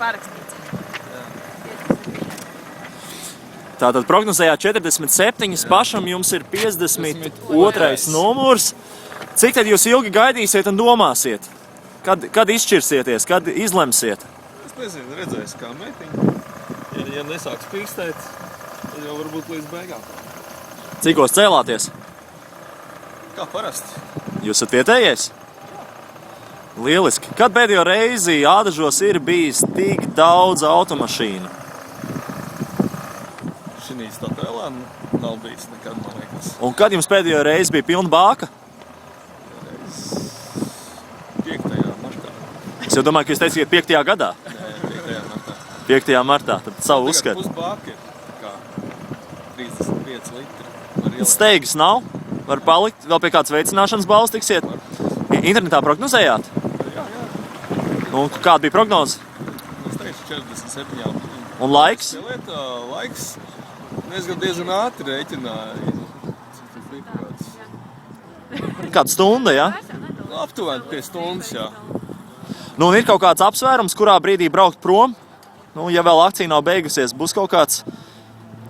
pārakstīts. Tātad prognozējāt 47, pašam jums ir 52. numurs. Cik tad jūs ilgi gaidīsiet un domāsiet? Kad izšķirsieties, kad izlemsiet? Es nezinu, redzēs kā meitiņa. Ja nesāks pīkstēt, tad jau varbūt līdz beigām. Cikos cēlāties? Kā parasti. Jūs esat vietējais? Lieliski. Kad pēdējo reizi Ādažos ir bijis tik daudz automašīnu? Šinī statēlā nav bijis nekad, man liekas. Un kad jums pēdējo reizi bija pilna bāka? 5. martā. Es jau domāju, ka jūs teicāt 5. gadā. Nē, 5. martā. 5. martā, tad savu uzskatu. Tagad pusbāka ir kā 35 litri. Steigas nav? Var palikt? Vēl pie kāds veicināšanas balvas tiksiet? Internetā prognozējāt? Jā. Un kāda bija prognoze? Es teicu 47. Un laiks? Laiks diezgan ātri rēķināja. Kāda stunda, jā? Aptuveni pie stundas, jā. Nu, un ir kaut kāds apsvērums, kurā brīdī braukt prom? Nu, ja vēl akcija nav beigusies, būs kaut kāds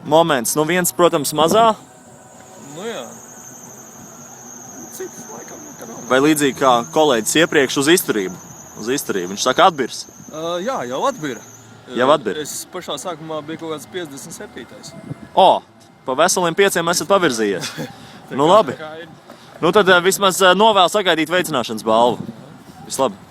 moments. Nu, viens, protams, mazā. Nu, jā. Cits, laikam, ka nav. Vai līdzīgi kā kolēģis iepriekš uz izturību? Uz izturību. Viņš saka atbirs. Jā, jau atbira. Jau atbira. Es pašā sākumā biju kaut kāds 57. O, pa veseliem 5 esat pavirzījies. Nu, labi. Nu, tad vismaz novēl sagaidīt veicināšanas balvu. Vislabāk.